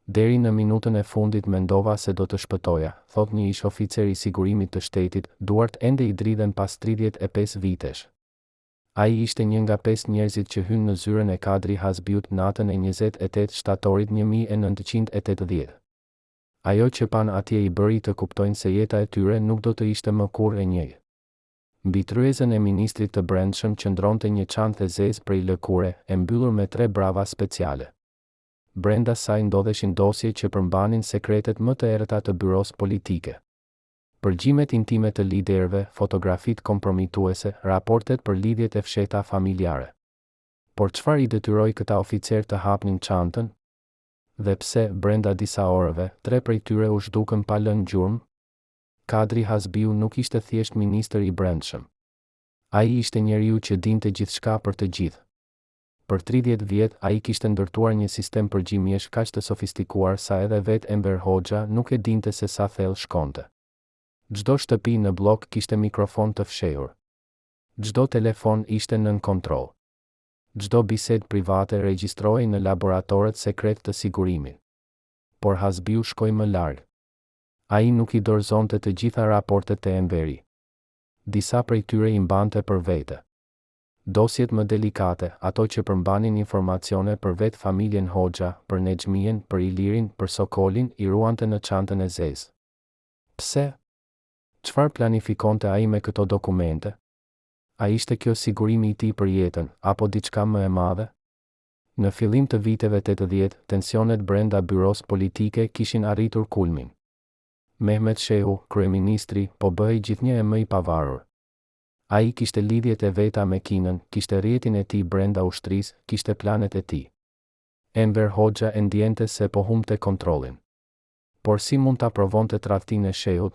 Deri në minutën e fundit mendova se do të shpëtoja, thot një ish oficer i sigurimit të shtetit, duart ende i dridhen pas 35 vitesh. Ai ishte një nga 5 njerëzit që hynë në zyrën e Kadri Hasbiut natën e 28 shtatorit 1980. Ajo që pan atje i bëri të kuptojnë se jeta e tyre nuk do të ishte më kurrë e njëjtë. Mbi tryezën e ministrit të brendshëm qëndronte një çantë e zezë prej lëkure, e mbyllur me 3 brava speciale. Brenda saj ndodheshin dosje që përmbanin sekretet më të errëta të byros politike. Përgjimet intime të liderëve, fotografitë kompromituese, raportet për lidhjet e fshehta familjare. Por çfarë i detyroi këta oficer të hapnin çantën? Dhe pse, brenda disa orëve, 3 prej tyre u zhdukën pa lënë gjurmë? Kadri Hasbiu nuk ishte thjesht ministër i brendshëm. Ai ishte njeriu që dinte gjithçka për të gjithë. Për 30 vjet, ai kishte ndërtuar një sistem përgjimjesh kaq të sofistikuar sa edhe vetë Enver Hoxha nuk e dinte se sa thellë shkonte. Çdo shtëpi në blok kishte mikrofon të fshehur. Çdo telefon ishte nën kontroll. Çdo bisedë private regjistrohej në laboratorët sekret të sigurimit. Por Hasbiu shkoi më larg. Ai nuk i dorëzonte të gjitha raportet e Enveri. Disa prej tyre i mbante për vete. Dosjet më delikate, ato që përmbanin informacione për vetë familjen Hoxha, për Nexhmien, për Ilirin, për Sokolin, i ruante në çantën e zezë. Pse? Çfarë planifikonte ai me këto dokumente? A ishte kjo sigurimi i tij për jetën, apo diçka më e madhe? Në fillim të viteve 80, tensionet brenda byros politike kishin arritur kulmin. Mehmet Shehu, kryeministri, po bëhej gjithnjë e më i pavarur. Ai kishte lidhjet e veta me Kinën, kishte rrjetin e tij brenda ushtrisë, kishte planet e tij. Enver Hoxha e ndjente se po humbte kontrollin. Por si mund ta provonte tradhtinë e Shehut?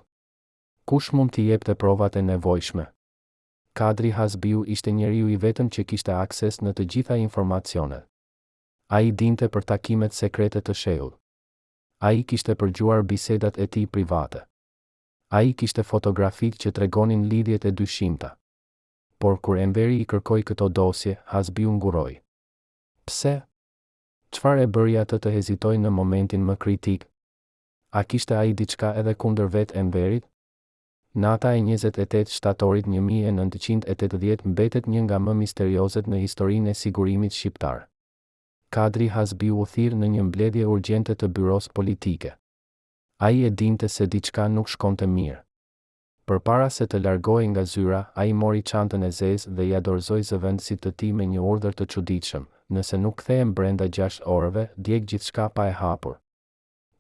Kush mund t'i jepte provat e nevojshme? Kadri Hasbiu ishte njeriu i vetëm që kishte akses në të gjitha informacionet. Ai dinte për takimet sekrete të Shehut. Ai kishte përgjuar bisedat e tij private. Ai kishte fotografitë që tregonin lidhjet e dyshimta. Por kur Enveri i kërkoi këto dosje, Hasbiu nguroi. Pse? Çfarë e bëri atë të hezitojë në momentin më kritik? A kishte ai diçka edhe kundër vetë Enverit? Nata e 28 shtatorit 1980 mbetet një nga më misteriozet në historinë e sigurimit shqiptar. Kadri Hasbiu u thirr në një mbledhje urgjente të byros politike. Ai e dinte se diçka nuk shkonte mirë. Përpara se të largohej nga zyra, ai mori çantën e zezë dhe ia dorëzoi zëvendësit të tij me një urdhër të çuditshëm: nëse nuk kthehem brenda 6 orëve, djeg gjithçka pa e hapur.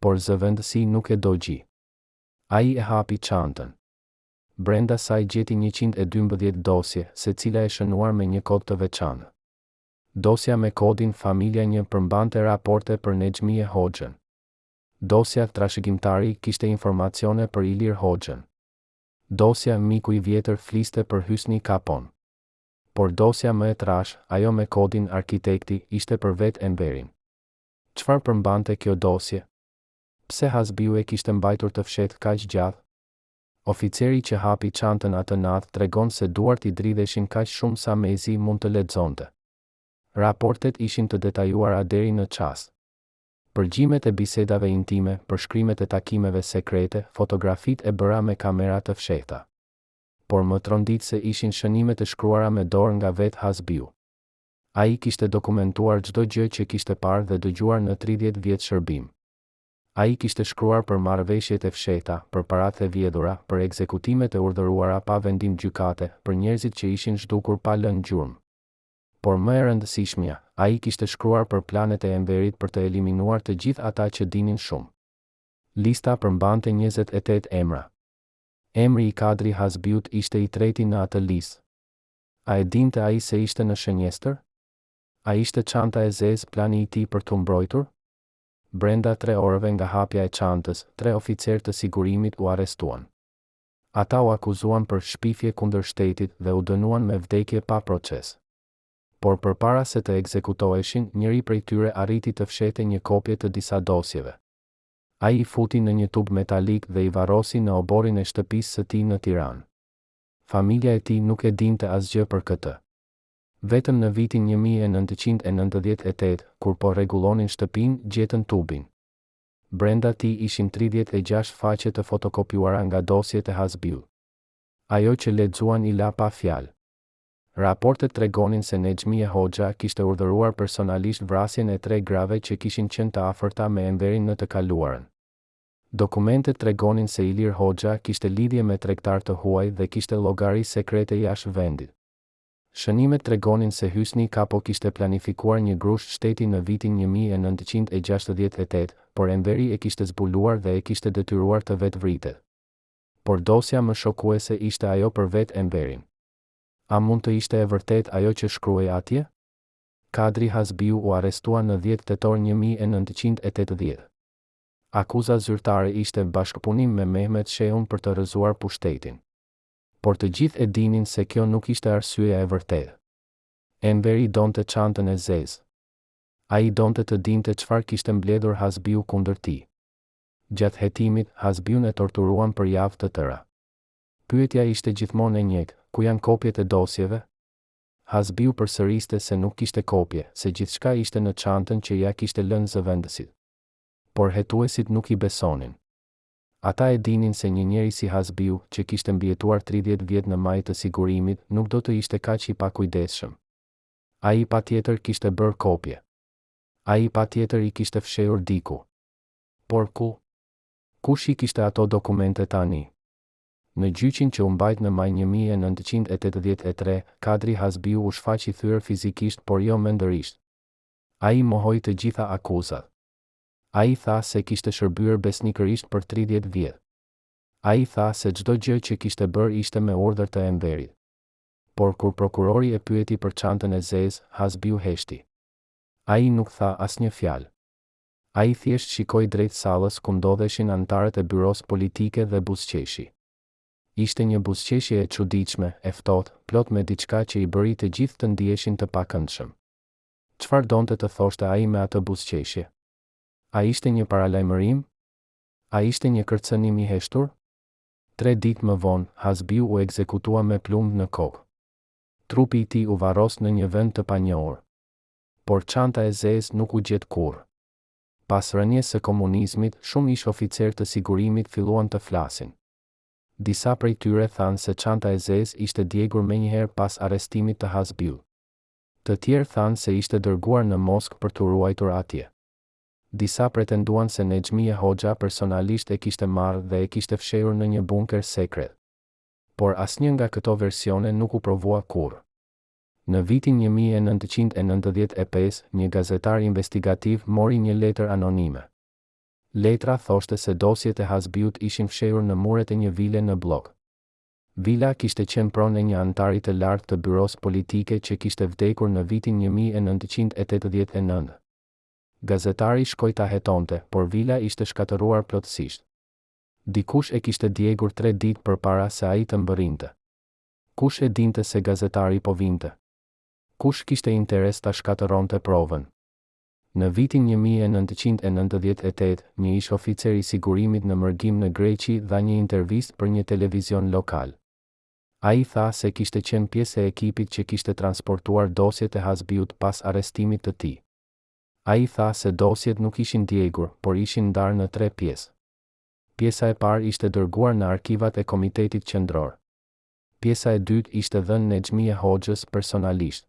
Por zëvendësi nuk e dogji. Ai e hapi çantën. Brenda saj gjeti 112 dosje, secila e shënuar me një kod të veçantë. Dosja me kodin familja 1 përmbante raporte për Nexhmie Hoxhën. Dosja trashëgimtari kishte informacione për Ilir Hoxhën. Dosja miku i vjetër fliste për Hysni Kapon. Por dosja më e trash, ajo me kodin arkitekti, ishte për vetë Enverin. Çfarë përmbante kjo dosje? Pse Hasbiu e kishte mbajtur të fshehtë kaq gjatë? Oficeri që hapi çantën atë natë tregon se duart i dridheshin kaq shumë sa mezi mund të lexonte. Raportet ishin të detajuara deri në çast. Përgjimet e bisedave intime, përshkrimet e takimeve sekrete, fotografitë e bëra me kamera të fshehta. Por më tronditse ishin shënimet e shkruara me dorë nga vetë Hasbiu. Ai kishte dokumentuar çdo gjë që kishte parë dhe dëgjuar në 30 vjet shërbim. Ai kishte shkruar për marrëveshjet e fshehta, për paratë e vjedhura, për ekzekutimet e urdhëruara pa vendim gjykate, për njerëzit që ishin zhdukur pa lënë gjurmë. Por më e rëndësishmja, ai kishte shkruar për planet e Enverit për të eliminuar të gjithë ata që dinin shumë. Lista përmbante 28 emra. Emri i Kadri Hasbiut ishte i treti në atë listë. A e dinte ai se ishte në shënjestër? A ishte çanta e zezë plani i tij për t'u mbrojtur? Brenda 3 orëve nga hapja e çantës, 3 oficerë të sigurimit u arrestuan. Ata u akuzuan për shpifje kundër shtetit dhe u dënuan me vdekje pa proces. Por përpara se të ekzekutoheshin, njëri prej tyre arriti të fshehte një kopje të disa dosjeve. Ai i futi në një tub metalik dhe i varrosi në oborin e shtëpisë së tij në Tiranë. Familja e tij nuk e dinte asgjë për këtë. Vetëm në vitin 1998, kur po rregullonin shtëpinë, gjetën tubin. Brenda tij ishin 36 faqe të fotokopjuara nga dosjet e Hasbiut. Ajo që lexuan i la pa fjalë. Raportet tregonin se Nexhmia Hoxha kishte urdhëruar personalisht vrasjen e 3 grave që kishin qenë të afërta me Enverin në të kaluarën. Dokumentet tregonin se Ilir Hoxha kishte lidhje me tregtar të huaj dhe kishte llogari sekrete jashtë vendit. Shënimet tregonin se Hysni Kapo kishte planifikuar një grush shteti në vitin 1968, por Enveri e kishte zbuluar dhe e kishte detyruar të vetë vritet. Por dosja më shokuese ishte ajo për vetë Enverin. A mund të ishte e vërtet ajo që shkruaj atje? Kadri Hasbiu u arrestua në 10 tetor 1980. Akuza zyrtare ishte bashkëpunim me Mehmet Sheun për të rrëzuar pushtetin. Por të gjithë e dinin se kjo nuk ishte arsyeja e vërtetë. Enveri donte çantën e zezë. Ai donte të dinte çfarë kishte mbledhur Hasbiu kundër tij. Gjatë hetimit, Hasbiun e torturuan për javë të tëra. Pyetja ishte gjithmonë e njëjtë: ku janë kopjet e dosjeve? Hasbiu përsëriste se nuk kishte kopje, se gjithçka ishte në çantën që ja kishte lënë zëvendësit. Por hetuesit nuk i besonin. Ata e dinin se një njeri si Hasbiu, që kishte mbijetuar 30 vjet në majë të sigurimit, nuk do të ishte kaq i pakujdesshëm. Ai patjetër kishte bërë kopje. Ai patjetër i kishte fshehur diku. Por ku? Kush i kishte ato dokumente tani? Në gjyqin që u mbajt në maj 1983, Kadri Hasbiu u shfaq i thyer fizikisht por jo mendërisht. Ai mohoi të gjitha akuzat. Ai tha se kishte shërbyer besnikërisht për 30 vjet. Ai tha se çdo gjë që kishte bërë ishte me urdhër të Enverit. Por kur prokurori e pyeti për çantën e zezë, Hasbiu heshti. Ai nuk tha asnjë fjalë. Ai thjesht shikoi drejt sallës ku ndodheshin anëtarët e byros politike dhe buzëqeshi. Ishte një buzëqeshje e çuditshme, e ftohtë, plot me diçka që i bëri të gjithë të ndiheshin të pakëndshëm. Çfarë donte të thoshte ai me atë buzëqeshje? A ishte një paralajmërim? A ishte një kërcënim i heshtur? 3 ditë më vonë, Hasbiu u ekzekutua me plumb në kokë. Trupi i tij u varros në një vend të panjohur. Por çanta e zezë nuk u gjet kurrë. Pas rënies së komunizmit, shumë ish oficerë të sigurimit filluan të flasin. Disa prej tyre thanë se çanta e zezë ishte djegur menjëherë pas arrestimit të Hasbiut. Të tjerë thanë se ishte dërguar në Moskë për të ruajtur atje. Disa pretenduan se Nexhmia Hoxha personalisht e kishte marrë dhe e kishte fshehur në një bunker sekret. Por asnjë nga këto versione nuk u provua kurrë. Në vitin 1995, një gazetar investigativ mori një letër anonime. Letra thoshte se dosjet e Hasbiut ishin fshehur në muret e një vile në blok. Vila kishte qenë pronë e një anëtari të lartë të byros politike që kishte vdekur në vitin 1989. Gazetari shkoi ta hetonte, por vila ishte shkatëruar plotësisht. Dikush e kishte djegur 3 ditë përpara se ai të mbërrinte. Kush e dinte se gazetari po vinte? Kush kishte interes ta shkatëronte provën? Në vitin 1998, një ish oficer i sigurimit në mërgim në Greqi dha një intervistë për një televizion lokal. Ai tha se kishte qenë pjesë e ekipit që kishte transportuar dosjet e Hasbiut pas arrestimit të tij. Ai tha se dosjet nuk ishin djegur, por ishin ndarë në 3 pjesë. Pjesa e parë ishte dërguar në arkivat e Komitetit Qendror. Pjesa e dytë ishte dhënë Nexhmia Hoxhës personalisht.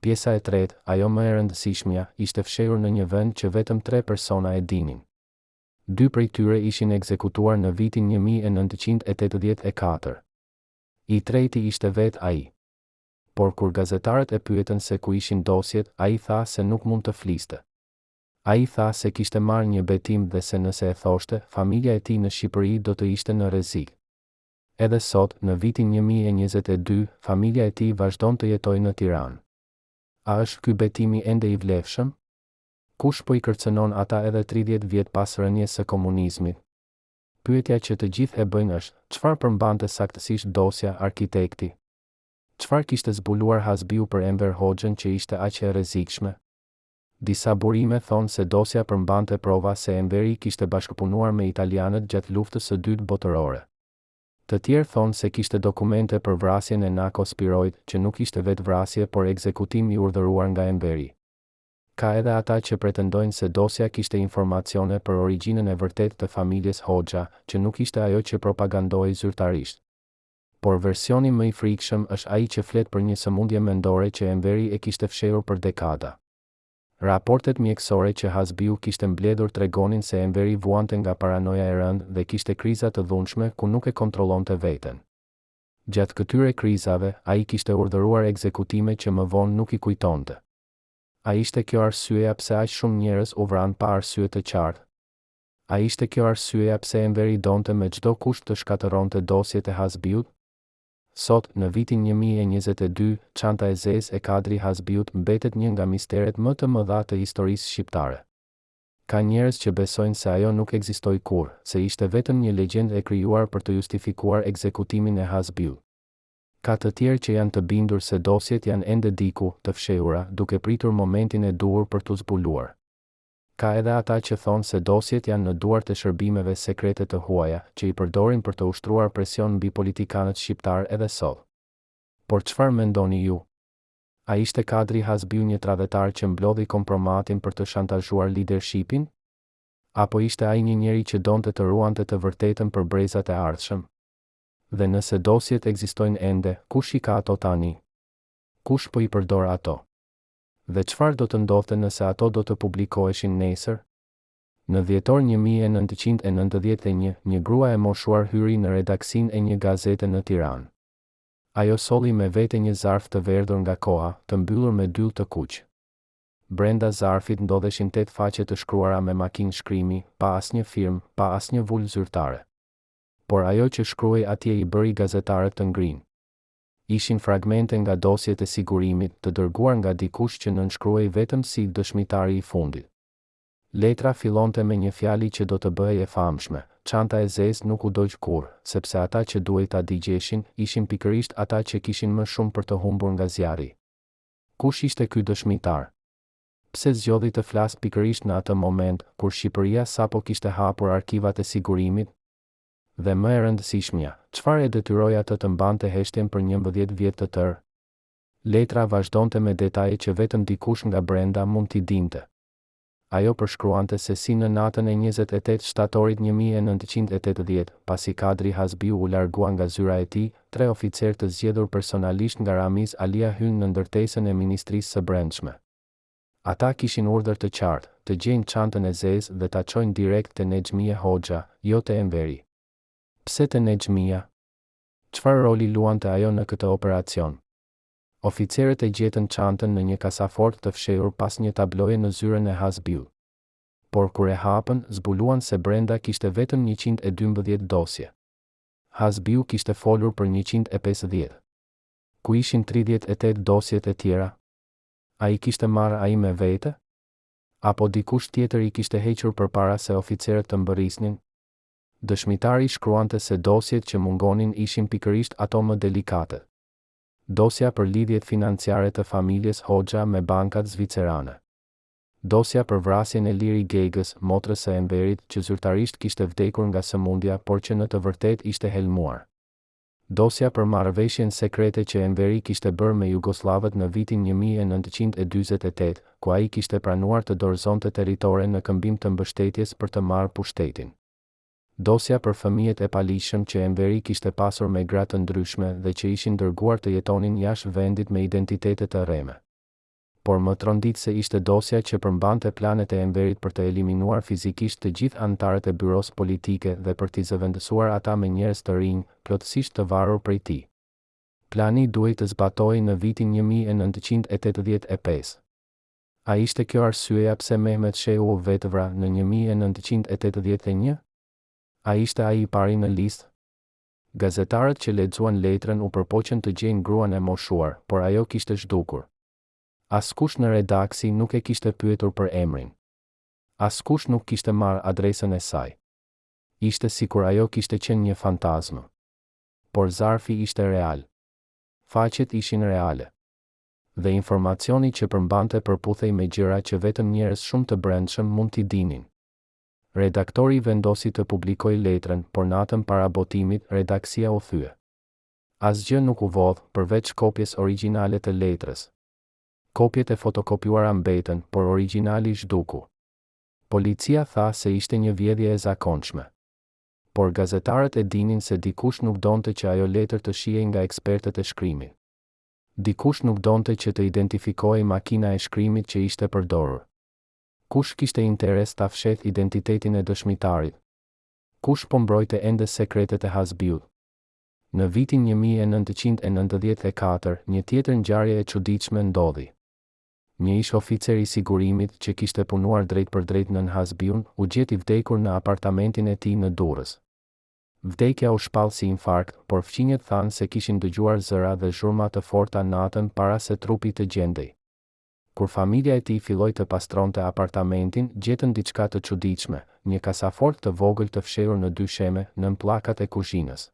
Pjesa e tretë, ajo më e rëndësishmja, ishte fshehur në një vend që vetëm 3 persona e dinin. 2 prej tyre ishin ekzekutuar në vitin 1984. I treti ishte vetë ai. Por kur gazetarët e pyetën se ku ishin dosjet, ai tha se nuk mund të fliste. Ai tha se kishte marrë një betim dhe se nëse e thoshte, familja e tij në Shqipëri do të ishte në rrezik. Edhe sot, në vitin 2022, familja e tij vazhdon të jetojë në Tiranë. A është ky betimi ende i vlefshëm? Kush po i kërcënon ata edhe 30 vjet pas rënies së komunizmit? Pyetja që të gjithë e bëjnë është, çfarë përmbante saktësisht dosja Arkitekti? Çfarë kishte zbuluar Hasbiu për Enver Hoxhën që ishte aq e rrezikshme? Disa burime thonë se dosja përmbante prova se Enveri kishte bashkëpunuar me italianët gjatë luftës së dytë botërore. Të tjerë thonë se kishte dokumente për vrasjen e Nako Spiroit, që nuk ishte vetë vrasje por ekzekutim i urdhëruar nga Enveri. Ka edhe ata që pretendojnë se dosja kishte informacione për origjinën e vërtetë të familjes Hoxha, që nuk ishte ajo që propagandohej zyrtarisht. Por versioni më i frikshëm është ai që flet për një sëmundje mendore që Enveri e kishte fshehur për dekada. Raportet mjekësore që Hasbiu kishte mbledhur tregonin se Enveri vuante nga paranoja e rëndë dhe kishte kriza të dhunshme ku nuk e kontrollonte veten. Gjatë këtyre krizave, ai kishte urdhëruar ekzekutime që më vonë nuk i kujtonte. A ishte kjo arsyeja pse aq shumë njerëz u vranë pa arsye të qartë? A ishte kjo arsyeja pse Enveri donte me çdo kusht të shkatëronte dosjet e Hasbiut? Sot, në vitin 2022, çanta e zezë e kadri Hasbiut mbetet një nga misteret më të mëdha të historisë shqiptare. Ka njerëz që besojnë se ajo nuk ekzistoi kurrë, se ishte vetëm një legjendë e krijuar për të justifikuar ekzekutimin e Hasbiut. Ka të tjerë që janë të bindur se dosjet janë ende diku, të fshehura, duke pritur momentin e duhur për t'u zbuluar. Ka edhe ata që thonë se dosjet janë në duart e shërbimeve sekrete të huaja, që i përdorin për të ushtruar presion mbi politikanët shqiptar edhe sot. Por çfarë mendoni ju? A ishte kadri Hasbiu një tradhetar që mblodhi kompromatin për të shantazhuar leadershipin? Apo ishte ai një njeri që donte të ruante të vërtetën për brezat e ardhshëm? Dhe nëse dosjet ekzistojnë ende, kush i ka ato tani? Kush po i përdor ato? Dhe çfarë do të ndodhte nëse ato do të publikoheshin nesër? Në dhjetor 1991, një grua e moshuar hyri në redaksinë e një gazete në Tiranë. Ajo solli me vete një zarf të verdhur nga koha, të mbyllur me dyll të kuq. Brenda zarfit ndodheshin 8 faqe të shkruara me makinë shkrimi, pa asnjë firmë, pa asnjë vulë zyrtare. Por ajo që shkruaj atje i bëri gazetarët të ngrinë. Ishin fragmente nga dosjet e sigurimit, të dërguar nga dikush që nënshkruaj vetëm si dëshmitari i fundit. Letra fillonte me një fjali që do të bëhej e famshme: çanta e zezë nuk u doq kurrë, sepse ata që duhej ta digjeshin ishin pikërisht ata që kishin më shumë për të humbur nga zjarri. Kush ishte ky dëshmitar? Pse zgjodhi të flas pikërisht në atë moment, kur Shqipëria sapo kishte hapur arkivat e sigurimit? Dhe më e rëndësishmja, çfarë e detyroi atë të mbante heshtjen për 11 vjet të tërë? Letra vazhdonte me detaje që vetëm dikush nga brenda mund t'i dinte. Ajo përshkruante se si në natën e 28 shtatorit 1980, pasi kadri Hasbiu u largua nga zyra e tij, 3 oficerë të zgjedhur personalisht nga Ramiz Alia hynë në ndërtesën e Ministrisë së Brendshme. Ata kishin urdhër të qartë, të gjejnë çantën e zezë dhe ta çojnë direkt te Nexhmia Hoxha, jo te Enveri. Pse te Nexhmia? Çfarë roli luante ajo në këtë operacion? Oficerët e gjetën çantën në një kasafort të fshehur pas një tabloje në zyrën e Hasbiut. Por kur e hapën, zbuluan se brenda kishte vetëm 112 dosje. Hasbiu kishte folur për 150. Ku ishin 38 dosjet e tjera? A i kishte marrë ai me vete? Apo dikush tjetër i kishte hequr përpara se oficerët të mbërrisnin? Dëshmitari shkruante se dosjet që mungonin ishin pikërisht ato më delikate. Dosja për lidhjet financiare të familjes Hoxha me bankat zvicerane. Dosja për vrasjen e Liri Gegës, motrës së Enverit, që zyrtarisht kishte vdekur nga sëmundja, por që në të vërtetë ishte helmuar. Dosja për marrëveshjen sekrete që Enveri kishte bërë me jugoslavët në vitin 1948, ku ai kishte pranuar të dorëzonte territore në këmbim të mbështetjes për të marrë pushtetin. Dosja për fëmijët e palishëm që Enveri kishte pasur me gra të ndryshme dhe që ishin dërguar të jetonin jashtë vendit me identitete të rreme. Por më trondit se ishte dosja që përmbante planet e Enverit për të eliminuar fizikisht të gjithë anëtarët e byros politike dhe për t'i zëvendësuar ata me njerëz të rinj, plotësisht të varur prej tij. Plani duhej të zbatohej në vitin 1985. A ishte kjo arsyeja pse Mehmet Shehu u vetvra në 1981? A ishte ai i pari në listë? Gazetarët që lexuan letrën u përpoqën të gjejnë gruan e moshuar, por ajo kishte zhdukur. Askush në redaksi nuk e kishte pyetur për emrin. Askush nuk kishte marrë adresën e saj. Ishte sikur ajo kishte qenë një fantazmë. Por zarfi ishte real. Faqet ishin reale. Dhe informacioni që përmbante përputhej me gjëra që vetëm njerëz shumë të brendshëm mund t'i dinin. Redaktori vendosi të publikoj letrën, por natën para botimit, redaksia u thye. Asgjë nuk u vodh, përveç kopjes origjinale të letrës. Kopjet e fotokopjuara mbeten, por origjinali zhduku. Policia tha se ishte një vjedhje e zakonshme. Por gazetarët e dinin se dikush nuk donte që ajo letër të shihej nga ekspertët e shkrimit. Dikush nuk donte që të identifikohej makina e shkrimit që ishte përdorur. Kush kishte interes ta fshehë identitetin e dëshmitarit? Kush po mbrojte ende sekretet e Hasbiut? Në vitin 1994, një tjetër ngjarje e çuditshme ndodhi. Një ish oficer i sigurimit që kishte punuar drejt për drejt nën Hasbiun, u gjeti vdekur në apartamentin e tij në Durrës. Vdekja u shpall si infarkt, por fqinjet thanë se kishin dëgjuar zëra dhe zhurma të forta natën para se trupi të gjendej. Kur familja e tij filloi të pastronte apartamentin, gjetën diçka të çuditshme, një kasafort të vogël të fshehur në 2 sheme nën pllakat e kuzhinës.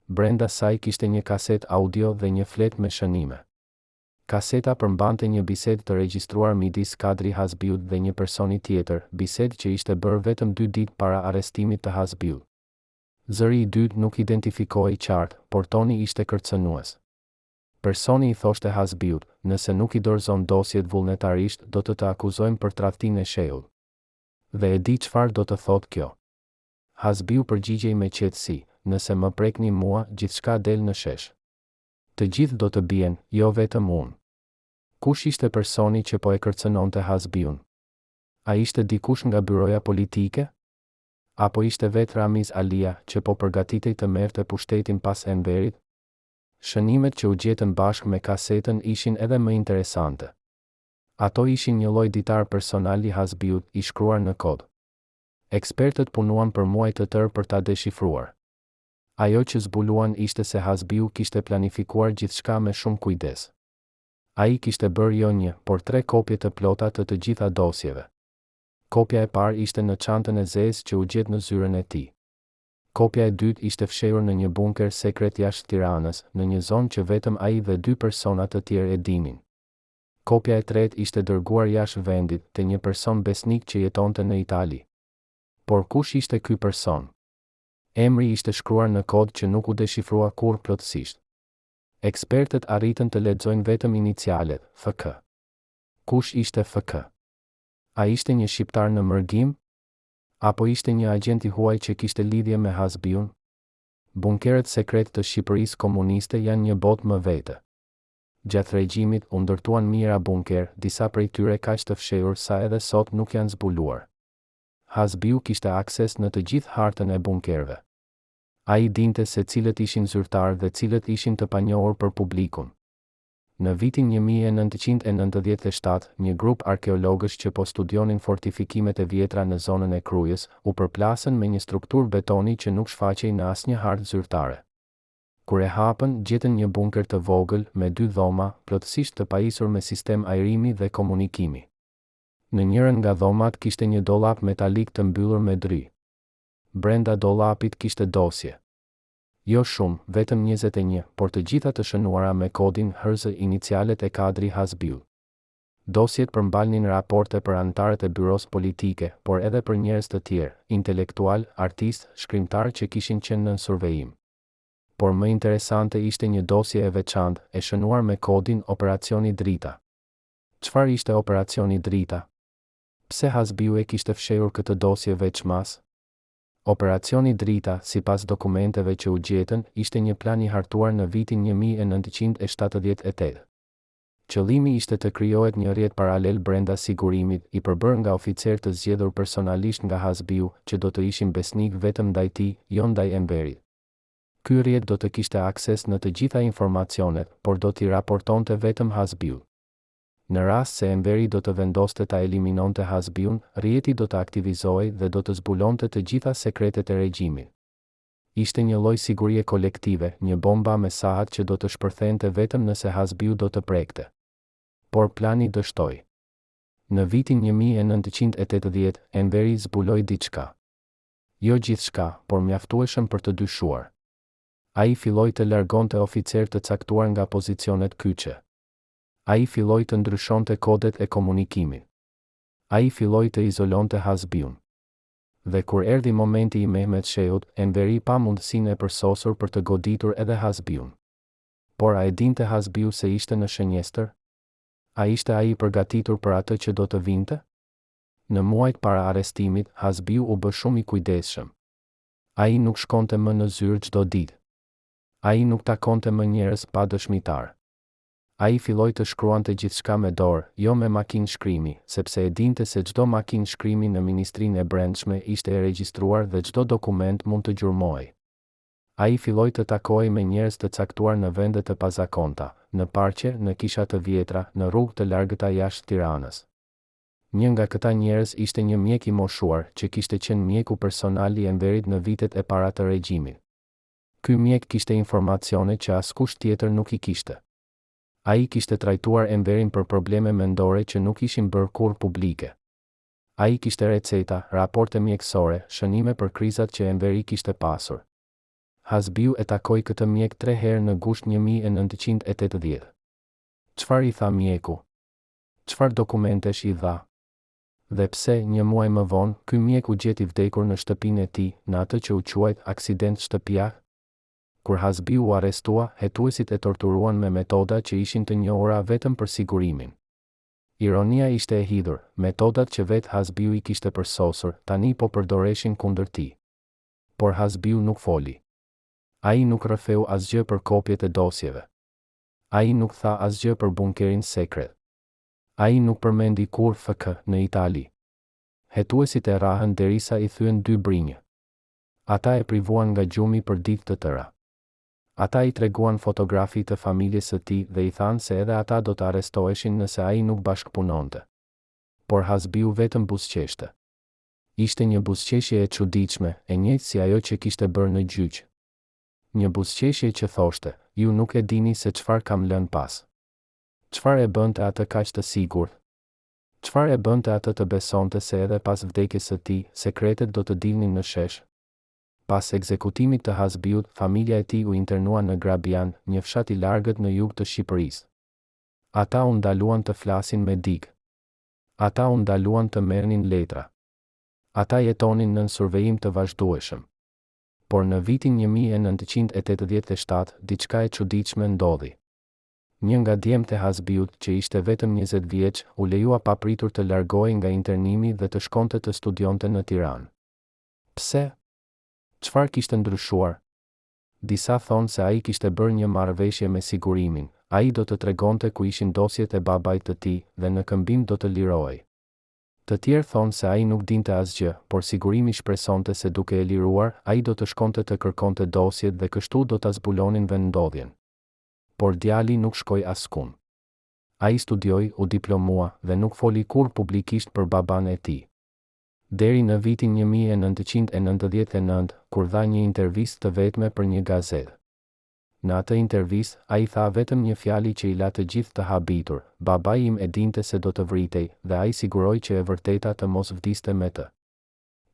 Brenda saj kishte një kaset audio dhe një flet me shënime. Kaseta përmbante një bisedë të regjistruar midis Kadri Hasbiut dhe një personi tjetër, bisedë që ishte bërë vetëm 2 ditë para arrestimit të Hasbiut. Zëri i dytë nuk identifikohej qartë, por toni ishte kërcënues. Personi i thoshte Hasbiut, nëse nuk i dorëzon dosjet vullnetarisht, do të akuzojmë për tradhtinë e shehut. Dhe e di çfarë do të thotë kjo. Hasbiu përgjigjej me qetësi, nëse më prekni mua, gjithçka del në shesh. Të gjithë do të bien, jo vetëm unë. Kush ishte personi që po e kërcënonte Hasbiun? A ishte dikush nga byroja politike? Apo ishte vetë Ramiz Alia që po përgatitej të merrte pushtetin pas Enverit? Shënimet që u gjetën bashkë me kasetën ishin edhe më interesante. Ato ishin një lloj ditar personal i Hasbiut i shkruar në kod. Ekspertët punuan për muaj të tërë për ta deshifruar. Ajo që zbuluan ishte se Hasbiu kishte planifikuar gjithçka me shumë kujdes. Ai kishte bërë jo një, por 3 kopje të plota të gjitha dosjeve. Kopja e parë ishte në çantën e zezë që u gjet në zyrën e tij. Kopja e dytë ishte fshehur në një bunker sekret jashtë Tiranës, në një zonë që vetëm ai dhe 2 persona të tjerë e dinin. Kopja e tretë ishte dërguar jashtë vendit te një person besnik që jetonte në Itali. Por kush ishte ky person? Emri ishte shkruar në kod që nuk u deshifrua kurrë plotësisht. Ekspertët arritën të lexojnë vetëm inicialet, FK. Kush ishte FK? A ishte një shqiptar në mërgim? Apo ishte një agent i huaj që kishte lidhje me Hasbiun? Bunkeret sekret të Shqipërisë komuniste janë një botë më vete. Gjatë regjimit u ndërtuan mijëra bunker, disa prej tyre kaq të fshehur sa edhe sot nuk janë zbuluar. Hasbiu kishte akses në të gjithë hartën e bunkerve. Ai dinte se cilët ishin zyrtarë dhe cilët ishin të panjohur për publikun. Në vitin 1997, një grup arkeologësh që po studionin fortifikimet e vjetra në zonën e Krujës, u përplasën me një strukturë betoni që nuk shfaqej në asnjë hartë zyrtare. Kur e hapën, gjetën një bunker të vogël me 2 dhoma, plotësisht të pajisur me sistem ajrimi dhe komunikimi. Në njërin nga dhomat kishte një dollap metalik të mbyllur me dry. Brenda dollapit kishte dosje. Jo shumë, vetëm 21, por të gjitha të shënuara me kodin HRZ, inicialet e Kadri Hasbiut. Dosjet përmbalnin raporte për anëtarët e byros politike, por edhe për njerëz të tjerë, intelektual, artist, shkrimtar që kishin qenë në survejim. Por më interesante ishte një dosje e veçantë, e shënuar me kodin Operacioni Drita. Çfarë ishte Operacioni Drita? Pse Hasbiu e kishte fshehur këtë dosje veçmas? Operacioni Drita, sipas dokumenteve që u gjetën, ishte një plan i hartuar në vitin 1978. Qëllimi ishte të krijohet një rrjet paralel brenda sigurimit, i përbërë nga oficer të zgjedhur personalisht nga Hasbiu, që do të ishin besnik vetëm ndaj tij, jo ndaj Enverit. Ky rrjet do të kishte akses në të gjitha informacionet, por do t'i raportonte vetëm Hasbiut. Në rast se Enveri do të vendoste ta eliminonte Hasbiun, rrjeti do të aktivizohej dhe do të zbulonte të gjitha sekretet e regjimit. Ishte një lloj sigurie kolektive, një bomba me sahat që do të shpërthente vetëm nëse Hasbiu do të prekte. Por plani dështoi. Në vitin 1980, Enveri zbuloi diçka. Jo gjithçka, por mjaftueshëm për të dyshuar. Ai filloi të largonte oficer të caktuar nga pozicionet kyçe. Ai filloi të ndryshonte kodet e komunikimit. Ai filloi të izolonte Hasbiun. Dhe kur erdhi momenti i Mehmet Shehut, Enveri pa mundësinë e përsosur për të goditur edhe Hasbiun. Por a e dinte Hasbiu se ishte në shënjestër? A ishte ai i përgatitur për atë që do të vinte? Në muajt para arrestimit, Hasbiu u bë shumë i kujdesshëm. Ai nuk shkonte më në zyrë çdo ditë. Ai nuk takonte më njerëz pa dëshmitar. Ai filloi të shkruante gjithçka me dorë, jo me makinë shkrimi, sepse e dinte se çdo makinë shkrimi në Ministrinë e Brendshme ishte e regjistruar dhe çdo dokument mund të gjurmohej. Ai filloi të takojë me njerëz të caktuar në vende të pazakonta, në parqe, në kisha të vjetra, në rrugë të largëta jashtë Tiranës. Një nga këta njerëz ishte një mjek i moshuar që kishte qenë mjeku personal i Enverit në vitet e para të regjimit. Ky mjek kishte informacione që askush tjetër nuk i kishte. Ai kishte trajtuar Enverin për probleme mendore që nuk ishin bërë kurrë publike. Ai kishte receta, raporte mjekësore, shënime për krizat që Enveri kishte pasur. Hasbiu e takoi këtë mjek 3 herë në gusht 1980. Çfarë i tha mjeku? Çfarë dokumentesh i dha? Dhe pse, një muaj më vonë, ky mjek u gjeti vdekur në shtëpinë e tij, në atë që u quajt aksident shtëpiak? Kur Hasbiu u arrestua, hetuesit e torturuan me metoda që ishin të njohura vetëm për sigurimin. Ironia ishte e hidhur, metodat që vetë Hasbiu i kishte përsosur, tani po përdoreshin kundër tij. Por Hasbiu nuk foli. Ai nuk rrëfeu asgjë për kopjet e dosjeve. Ai nuk tha asgjë për bunkerin sekret. Ai nuk përmendi kur FK në Itali. Hetuesit e rahën derisa i thyen 2 brinjë. Ata e privuan nga gjumi për ditë të tëra. Ata i treguan fotografi të familjes së tij dhe i thanë se edhe ata do të arrestoheshin nëse ai nuk bashkëpunonte. Por Hasbiu vetëm buzëqeshte. Ishte një buzëqeshje e çuditshme, e njëjtë si ajo që kishte bërë në gjyq. Një buzëqeshje që thoshte, ju nuk e dini se çfarë kam lënë pas. Çfarë e bënte atë kaq të sigurt? Çfarë e bënte atë të besonte se edhe pas vdekjes së tij, sekretet do të dilnin në shesh? Pas ekzekutimit të Hasbiut, familja e tij u internua në Grabian, një fshat i largët në jug të Shqipërisë. Ata u ndaluan të flasin me dig. Ata u ndaluan të merrnin letra. Ata jetonin nën survejim të vazhdueshëm. Por në vitin 1987, diçka e çuditshme ndodhi. Një nga djemtë e Hasbiut, që ishte vetëm 20 vjeç, u lejua papritur të largohej nga internimi dhe të shkonte të studionte në Tiranë. Pse? Çfarë kishte ndryshuar? Disa thonë se ai kishte bërë një marrëveshje me sigurimin. Ai do të tregonte ku ishin dosjet e babait të tij dhe në këmbim do të lirohej. Të tjerë thonë se ai nuk dinte asgjë, por sigurimi shpresonte se duke e liruar, ai do të shkonte të kërkonte dosjet dhe kështu do ta zbulonin vendndodhjen. Por djali nuk shkoi askund. Ai studioi, u diplomua dhe nuk foli kurrë publikisht për baban e tij. Deri në vitin 1999, kur dha një intervistë të vetme për një gazetë. Në atë intervistë, ai tha vetëm një fjali që i la të gjithë të habitur: babai im e dinte se do të vritej dhe ai siguroi që e vërteta të mos vdiste me të.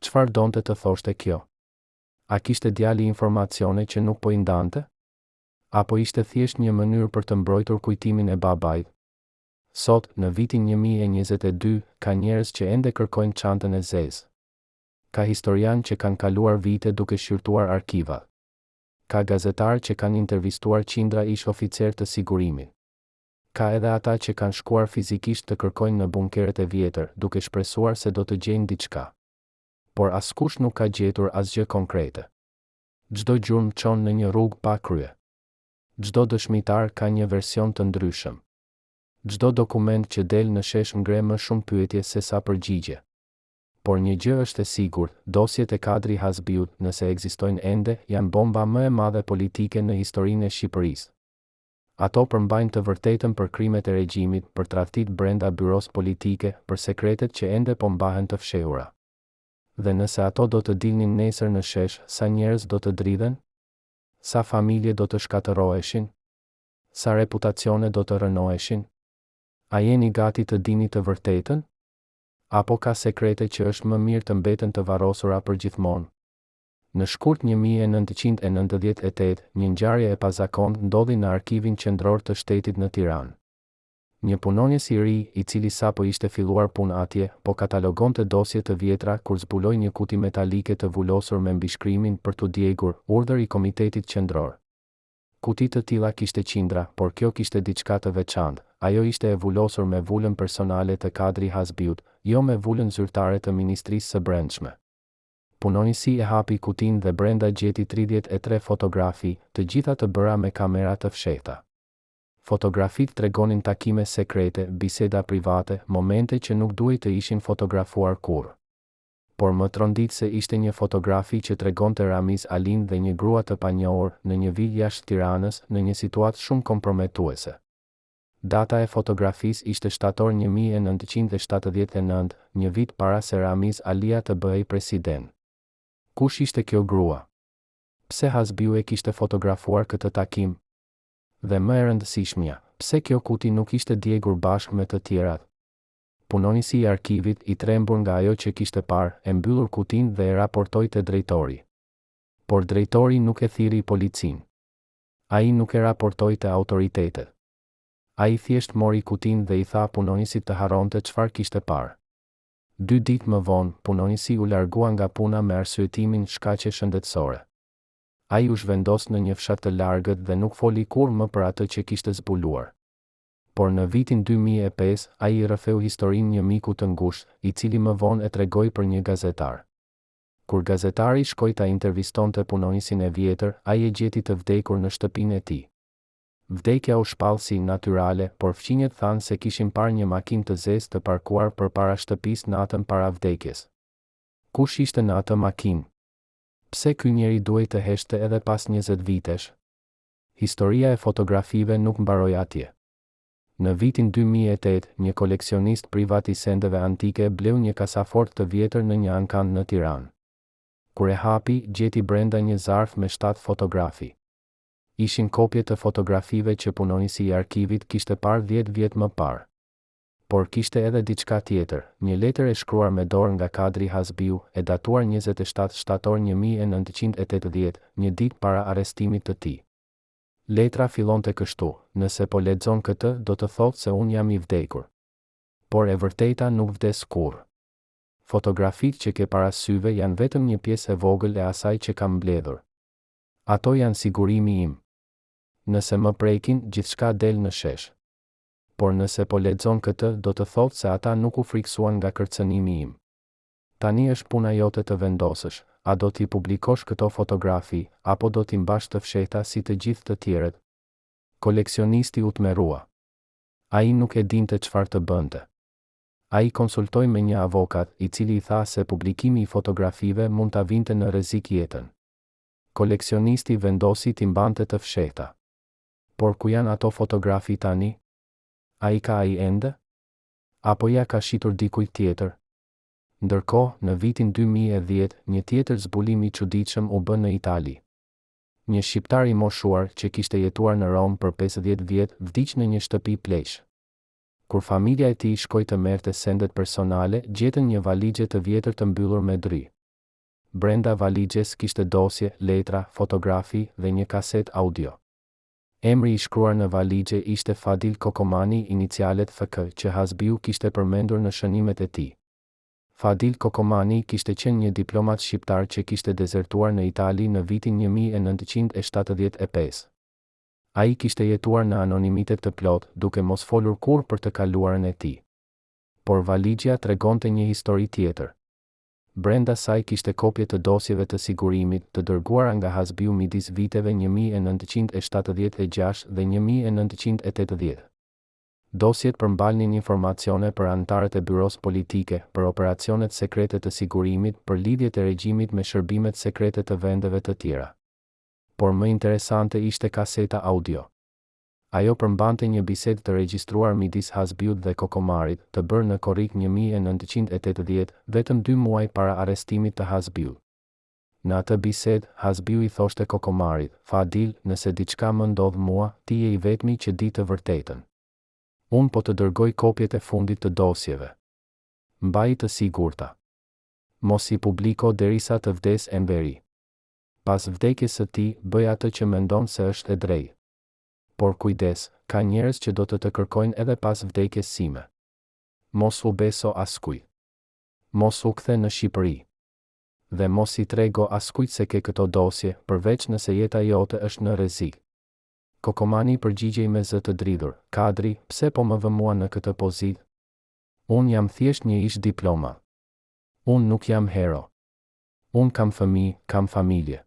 Çfarë donte të thoshte kjo? A kishte djali informacione që nuk po i ndante? Apo ishte thjesht një mënyrë për të mbrojtur kujtimin e babait? Sot, në vitin 2022, ka njerëz që ende kërkojnë çantën e zezë. Ka historianë që kanë kaluar vite duke shqyrtuar arkivat. Ka gazetarë që kanë intervistuar qindra ish oficer të sigurimit. Ka edhe ata që kanë shkuar fizikisht të kërkojnë në bunkeret e vjetër, duke shpresuar se do të gjejnë diçka. Por askush nuk ka gjetur asgjë konkrete. Çdo gjurmë çon në një rrugë pa krye. Çdo dëshmitar ka një version të ndryshëm. Çdo dokument që del në shesh ngre më shumë pyetje se sa përgjigje. Por një gjë është e sigurt, dosjet e kadri Hasbiut, nëse ekzistojnë ende, janë bomba më e madhe politike në historinë e Shqipërisë. Ato përmbajnë të vërtetën për krimet e regjimit, për tradhtit brenda byros politike, për sekretet që ende po mbahen të fshehura. Dhe nëse ato do të dilnin nesër në shesh, sa njerëz do të dridhen? Sa familje do të shkatërroheshin? Sa reputacione do të rënoheshin? A jeni gati të dini të vërtetën? Apo ka sekrete që është më mirë të mbeten të varrosura përgjithmonë? Në shkurt 1998, një ngjarje e pazakontë ndodhi në Arkivin Qendror të Shtetit në Tiranë. Një punonjes i ri, i cili sapo ishte filluar punë atje, po katalogonte dosje të vjetra kur zbuloi një kuti metalike të vulosur me mbishkrimin për t'u djegur, urdhër i Komitetit Qendror. Kuti të tilla kishte qindra, por kjo kishte diçka të veçantë. ajo ishte e vullosur me vullën personale të Kadri Hasbiut, jo me vullën zyrtare të Ministrisë së Brendshme. Punonisi e hapi kutinë dhe brenda gjeti 33 fotografi, të gjitha të bëra me kamera të fshehta. Fotografit tregonin takime sekrete, biseda private, momente që nuk duhej të ishin fotografuar kurrë. Por më tronditse ishte një fotografi që tregonte Ramiz Alin dhe një grua të panjohur në një vijë jashtë Tiranës në një situatë shumë komprometuese. Data e fotografisë ishte shtator 1979, një vit para se Ramiz Alia të bëhej president. Kush ishte kjo grua? Pse Hasbiu e kishte fotografuar këtë takim? Dhe më e rëndësishmja, pse kjo kuti nuk ishte djegur bashkë me të tjerat? Punonisi i arkivit, i trembur nga ajo që kishte parë, e mbyllur kutinë dhe e raportoi te drejtori. Por drejtori nuk e thiri policinë. Ai nuk e raportoi te autoritetet. Ai thjesht mori kutinë dhe i tha punonisit të harronte çfarë kishte parë. 2 ditë më vonë, punonisi u largua nga puna me arsyetimin shkaqe shëndetësore. Ai u zhvendos në një fshat të largët dhe nuk foli kurrë më për atë që kishte zbuluar. Por në vitin 2005, ai i rrëfeu historinë një miku të ngushtë, i cili më vonë e tregoi për një gazetar. Kur gazetari shkoi ta intervistonte punonisin e vjetër, ai e gjeti të vdekur në shtëpinë e tij. Vdekja u shpall si natyrale, por fqinjet thanë se kishin parë një makinë të zezë të parkuar përpara shtëpisë natën para vdekjes. Kush ishte në atë makinë? Pse ky njeri duhej të heshte edhe pas 20 vitesh? Historia e fotografive nuk mbaroi atje. Në vitin 2008, një koleksionist privat i sendeve antike bleu një kasafort të vjetër në një ankand në Tiranë. Kur e hapi, gjeti brenda një zarf me 7 fotografi. Ishin kopje të fotografive që punonisi i arkivit kishte parë 10 vjet më parë. Por kishte edhe diçka tjetër, një letër e shkruar me dorë nga Kadri Hasbiu, e datuar 27 shtator 1980, një ditë para arrestimit të tij. Letra fillonte kështu: nëse po lexon këtë, do të thotë se unë jam i vdekur. Por e vërteta nuk vdes kurrë. Fotografitë që ke para syve janë vetëm një pjesë e vogël e asaj që kam mbledhur. Ato janë sigurimi im. Nëse më prekin, gjithçka del në shesh. Por nëse po lexon këtë, do të thotë se ata nuk u friksuan nga kërcënimi im. Tani është puna jote të vendosësh, a do t'i publikosh këto fotografi, apo do t'i mbash të fshehta si të gjithë të tjerët? Koleksionisti u tmerrua. Ai nuk e dinte çfarë të bënte. Ai konsultoi me një avokat, i cili i tha se publikimi i fotografive mund ta vinte në rrezik jetën. Koleksionisti vendosi t'i mbante të fshehta. Por ku janë ato fotografi tani? Ai ka ai ende? Apo ja ka shitur dikujt tjetër? Ndërkohë, në vitin 2010, një tjetër zbulim i çuditshëm u bë në Itali. Një shqiptar i moshuar që kishte jetuar në Rom për 50 vjet vdiq në një shtëpi pleq. Kur familja e tij shkoi të merrte sendet personale, gjetën një valixhe të vjetër të mbyllur me dry. Brenda valixhes kishte dosje, letra, fotografi dhe një kaset audio. Emri i shkruar në valixhe ishte Fadil Kokomani, inicialet FK, që Hasbiu kishte përmendur në shënimet e tij. Fadil Kokomani kishte qenë një diplomat shqiptar që kishte dezertuar në Itali në vitin 1975. Ai kishte jetuar në anonimitet të plot, duke mos folur kurrë për të kaluarën e tij. Por valixha tregonte një histori tjetër. Brenda saj kishte kopje të dosjeve të sigurimit të dërguara nga Hasbiu midis viteve 1976 dhe 1980. Dosjet përmbalnin informacione për anëtarët e byros politike, për operacionet sekrete të sigurimit, për lidhjet e regjimit me shërbimet sekrete të vendeve të tjera. Por më interesante ishte kaseta audio. Ajo përmbante një bisedë të regjistruar midis Hasbiut dhe Kokomarit, të bërë në korrik 1980, vetëm 2 muaj para arrestimit të Hasbiut. Në atë bisedë, Hasbiu i thoshte Kokomarit: "Fadil, nëse diçka më ndodh mua, ti je i vetmi që di të vërtetën. Unë po të dërgoj kopjet e fundit të dosjeve. Mbaj të sigurta. Mos i publiko derisa të vdes e mberi. Pas vdekjes së tij, bëj atë që mendon se është e drejtë. Por kujdes, ka njerëz që do të kërkojnë edhe pas vdekjes sime. Mos u beso askujt. Mos u kthe në Shqipëri. Dhe mos i trego askujt se ke këto dosje, përveç nëse jeta jote është në rrezik." Kokomani përgjigjej me zë të dridhur. Kadri, pse po më vë mua në këtë pozitë? Unë jam thjesht një ish diploma. Unë nuk jam hero. Unë kam fëmijë, kam familje.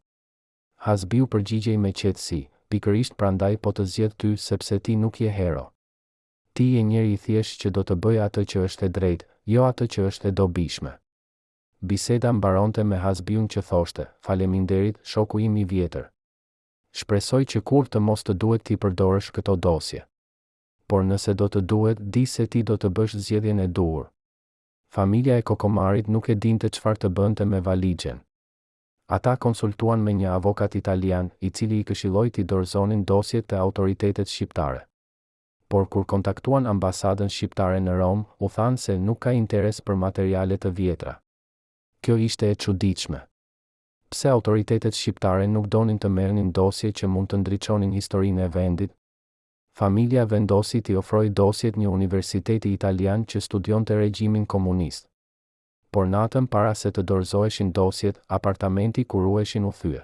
Hasbiu përgjigjej me qetësi, pikërisht prandaj po të zgjedh ty sepse ti nuk je hero. Ti je njeri i thjesht që do të bëj atë që është e drejtë, jo atë që është e dobishme. Biseda mbaronte me Hasbiun që thoshte, faleminderit, shoku im i vjetër. Shpresoj që kur të mos të duhet ti përdorësh këto dosje. Por nëse do të duhet, di se ti do të bësh zgjedhjen e duhur. Familja e Kokomarit nuk e dinte çfarë të bënte me valixhen. Ata konsultuan me një avokat italian, i cili i këshilloi t'i dorëzonin dosjet te autoritetet shqiptare. Por kur kontaktuan ambasadën shqiptare në Rom, u thanë se nuk ka interes për materiale të vjetra. Kjo ishte e çuditshme. Pse autoritetet shqiptare nuk donin të merrnin dosje që mund të ndriçonin historinë e vendit? Familja vendosi t'i ofrojë dosjet një universiteti italian që studionte regjimin komunist. Por natën para se të dorëzoheshin dosjet, apartamenti ku ruheshin u thye.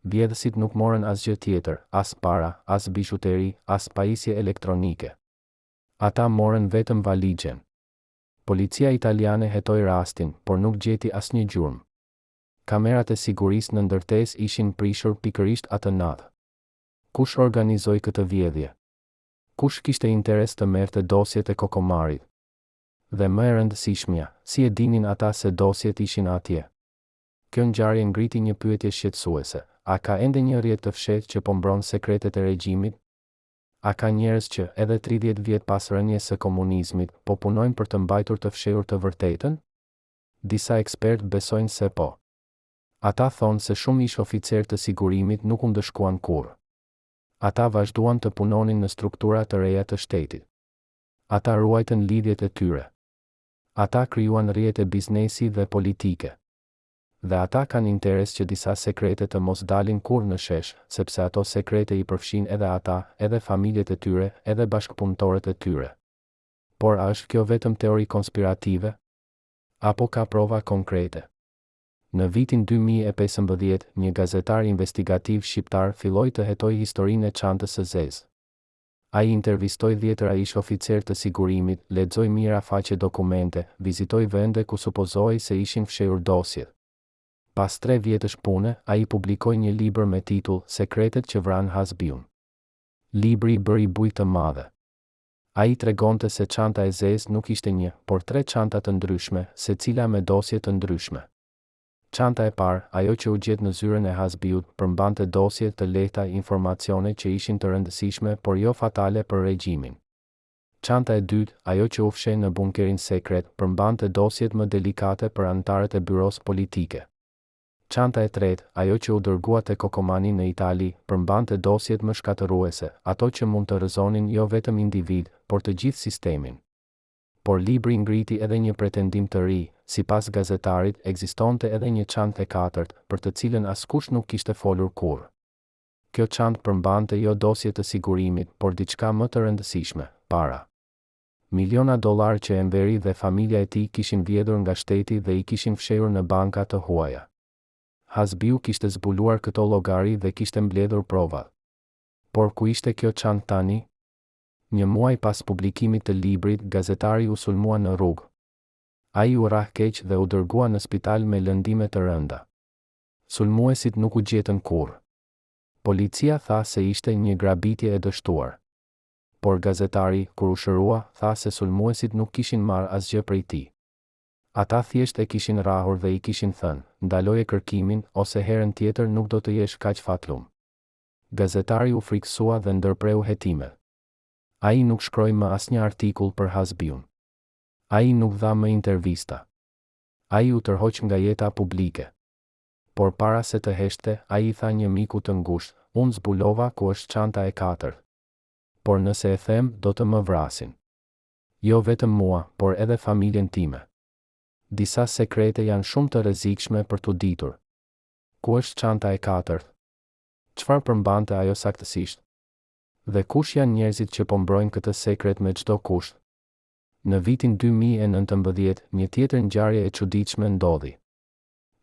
Vjedhësit nuk morën asgjë tjetër, as para, as bishuteri, as pajisje elektronike. Ata morën vetëm valixhen. Policia italiane hetoi rastin, por nuk gjeti asnjë gjurmë. Kamerat e sigurisë në ndërtesë ishin prishur pikërisht atë natë. Kush organizoi këtë vjedhje? Kush kishte interes të merrte dosjet e Kokomarit? Dhe më e rëndësishmja, si e dinin ata se dosjet ishin atje? Kjo ngjarje ngriti një pyetje shqetësuese. A ka ende një rrjet të fshehtë që po mbron sekretet e regjimit? A ka njerëz që, edhe 30 vjet pas rënies së komunizmit, po punojnë për të mbajtur të fshehur të vërtetën? Disa ekspertë besojnë se po. Ata thonë se shumë ish oficerë të sigurimit nuk u ndëshkuan kurrë. Ata vazhduan të punonin në struktura të reja të shtetit. Ata ruajtën lidhjet e tyre. Ata krijuan rrjete biznesi dhe politike. Dhe ata kanë interes që disa sekrete të mos dalin kurrë në shesh, sepse ato sekrete i përfshin edhe ata, edhe familjet e tyre, edhe bashkëpunëtorët e tyre. Por a është kjo vetëm teori konspirative? Apo ka prova konkrete? Në vitin 2015, një gazetar investigativ shqiptar filloi të hetojë historinë e çantës së zezë. Ai intervistoi 10 ish oficer të sigurimit, lexoi mira faqe dokumente, vizitoi vende ku supozohej se ishin fshehur dosjet. Pas 3 vjetësh pune, ai publikoi një libër me titull Sekretet që vran Hasbiun. Libri bëri bujë të madhe. Ai tregonte se çanta e zezë nuk ishte një, por 3 çanta të ndryshme, secila me dosje të ndryshme. Çanta e parë, ajo që u gjet në zyrën e Hasbiut, përmbante dosje të lehta, informacione që ishin të rëndësishme por jo fatale për regjimin. Çanta e dytë, ajo që u fsheh në bunkerin sekret, përmbante dosjet më delikate për anëtarët e byros politike. Çanta e tretë, ajo që u dërgua te Kokomani në Itali, përmbante dosjet më shkatëruese, ato që mund të rrëzonin jo vetëm individ, por të gjithë sistemin. Por libri ngriti edhe një pretendim të ri. Sipas gazetarit, ekzistonte edhe një çantë e katërt, për të cilën askush nuk kishte folur kurrë. Kjo çantë përmbante jo dosje të sigurimit, por diçka më të rëndësishme, para. Miliona dollar që Enveri dhe familja e tij kishin vjedhur nga shteti dhe i kishin fshehur në banka të huaja. Hasbiu kishte zbuluar këto llogari dhe kishte mbledhur provat. Por ku ishte kjo çantë tani? Një muaj pas publikimit të librit, gazetari u sulmua në rrugë. Ai u rah keq dhe u dërgua në spital me lëndime të rënda. Sulmuesit nuk u gjetën kurrë. Policia tha se ishte një grabitje e dështuar. Por gazetari, kur u shërua, tha se sulmuesit nuk kishin marrë asgjë prej tij. Ata thjesht e kishin rrahur dhe i kishin thënë, ndaloje kërkimin ose herën tjetër nuk do të jesh kaq fatlum. Gazetari u frikësua dhe ndërpreu hetimet. Ai nuk shkroi më asnjë artikull për Hasbiun. Ai nuk dha më intervista. Ai u tërhoq nga jeta publike. Por para se të heshte, ai i tha një miku të ngushtë, unë zbulova ku është çanta e katërt. Por nëse e them, do të më vrasin. Jo vetëm mua, por edhe familjen time. Disa sekrete janë shumë të rrezikshme për t'u ditur. Ku është çanta e katërt? Çfarë përmbante ajo saktësisht? Dhe kush janë njerëzit që po mbrojnë këtë sekret me çdo kusht? Në vitin 2019, një tjetër ngjarje e çuditshme ndodhi.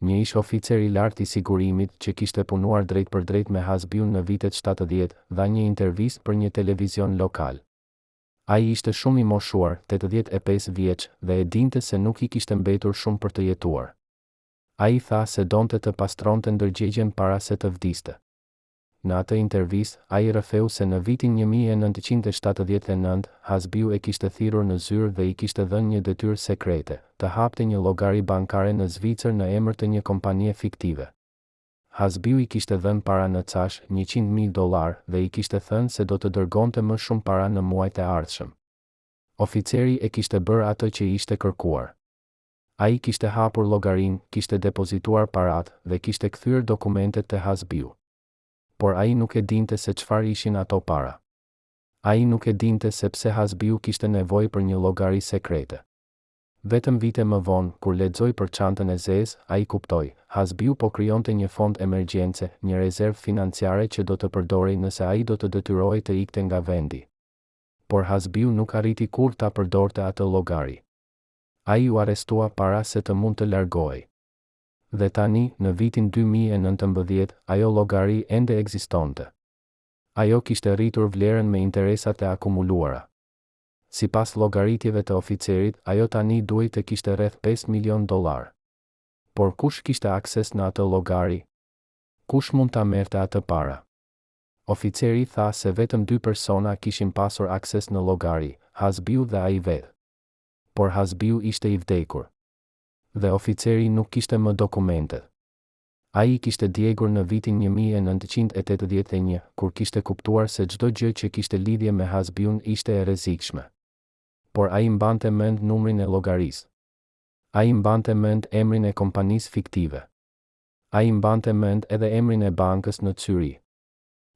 një ish oficer i lartë i sigurimit që kishte punuar drejt për drejt me Hasbiun në vitet 70, dha një intervistë për një televizion lokal. Ai ishte shumë i moshuar, 85 vjeç, dhe e dinte se nuk i kishte mbetur shumë për të jetuar. Ai tha se donte të pastronte ndërgjegjen para se të vdiste. Në atë intervistë, ai rrëfeu se në vitin 1979, Hasbiu e kishte thirrur në zyrë dhe i kishte dhënë një detyrë sekrete, të hapte një llogari bankare në Zvicër në emër të një kompanie fiktive. Hasbiu i kishte dhënë para në cash, $100,000, dhe i kishte thënë se do të dërgonte më shumë para në muajt e ardhshëm. Oficeri e kishte bërë atë që i ishte kërkuar. Ai kishte hapur llogarinë, kishte depozituar paratë dhe kishte kthyer dokumentet te Hasbiu. Por ai nuk e dinte se çfarë ishin ato para. Ai nuk e dinte se pse Hasbiu kishte nevojë për një llogari sekrete. Vetëm vite më vonë, kur lexoi për çantën e zezë, ai kuptoi, Hasbiu po krijonte një fond emergjence, një rezervë financiare që do të përdorej nëse ai do të detyrohej të ikte nga vendi. Por Hasbiu nuk arriti kur ta përdorte atë llogari. Ai u arrestua para se të mund të largohej. Dhe tani, në vitin 2019, ajo llogari ende ekzistonte. Ajo kishte rritur vlerën me interesat e akumuluara. Sipas llogaritjeve të oficerit, ajo tani duhej të kishte rreth $5 milion. Por kush kishte akses në atë llogari? Kush mund ta merrte atë para? Oficeri tha se vetëm 2 persona kishin pasur akses në llogari, Hasbiu dhe ai vetë. Por Hasbiu ishte i vdekur. Dhe oficeri nuk kishte më dokumentet. Ai kishte djegur në vitin 1981, kur kishte kuptuar se çdo gjë që kishte lidhje me Hasbiun ishte e rrezikshme. Por ai mbante mend numrin e llogarisë. Ai mbante mend emrin e kompanisë fiktive. Ai mbante mend edhe emrin e bankës në Zyri.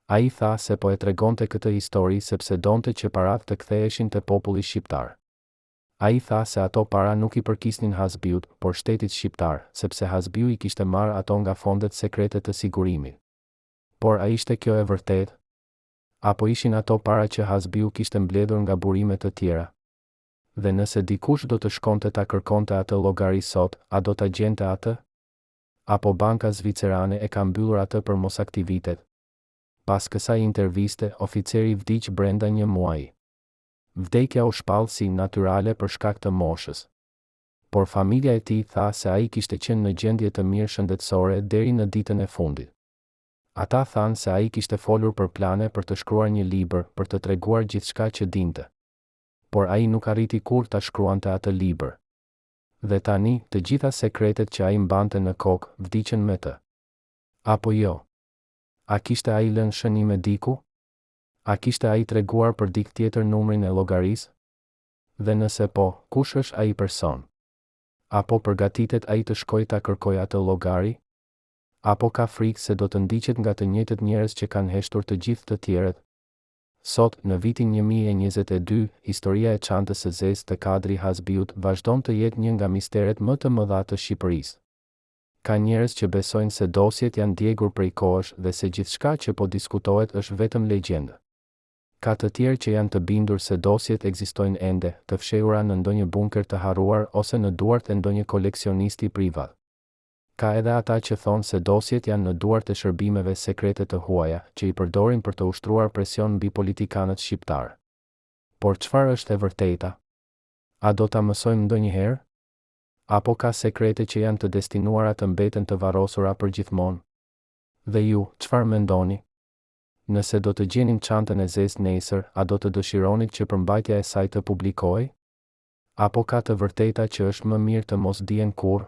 Ai tha se po e tregonte këtë histori sepse donte që paratë të ktheheshin te populli shqiptar. Ai tha se ato para nuk i përkisnin Hasbiut, por shtetit shqiptar, sepse Hasbiu i kishte marrë ato nga fondet sekrete të sigurimit. Por a ishte kjo e vërtetë? Apo ishin ato para që Hasbiu kishte mbledhur nga burime të tjera? Dhe nëse dikush do të shkonte ta kërkonte atë llogari sot, a do ta gjente atë? Apo banka zvicerane e ka mbyllur atë për mosaktivitet? Pas kësaj interviste, oficeri vdiq brenda një muaji. Vdekja u shpall si natyrale për shkak të moshës. Por familja e tij tha se ai kishte qenë në gjendje të mirë shëndetësore deri në ditën e fundit. Ata thanë se ai kishte folur për plane për të shkruar një libër për të treguar gjithçka që dinte. Por ai nuk arriti kur ta shkruante atë libër. Dhe tani, të gjitha sekretet që ai mbante në kokë vdiqën me të. Apo jo? A kishte ai lënë shënim me diku? A kishte ai treguar për dikë tjetër numrin e llogarisë? Dhe nëse po, kush është ai person? Apo përgatitet ai të shkojë ta kërkojë atë llogari? Apo ka frikë se do të ndiqet nga të njëjtët njerëz që kanë heshtur të gjithë të tjerët? Sot, në vitin 2022, historia e çantës së zezë të Kadri Hasbiut vazhdon të jetë një nga misteret më të mëdha të Shqipërisë. Ka njerëz që besojnë se dosjet janë djegur prej kohësh dhe se gjithçka që po diskutohet është vetëm legjendë. Ka të tjerë që janë të bindur se dosjet ekzistojnë ende, të fshehura në ndonjë bunker të harruar ose në duart e ndonjë koleksionisti privat. Ka edhe ata që thonë se dosjet janë në duart e shërbimeve sekrete të huaja, që i përdorin për të ushtruar presion mbi politikanët shqiptar. Por çfarë është e vërteta? A do ta mësojmë ndonjëherë? Apo ka sekrete që janë të destinuara të mbeten të varrosura për gjithmonë? Dhe ju, çfarë mendoni? Nëse do të gjenim çantën e zezë nesër, a do të dëshironit që përmbajtja e saj të publikohej? Apo ka të vërteta që është më mirë të mos dihen kurrë?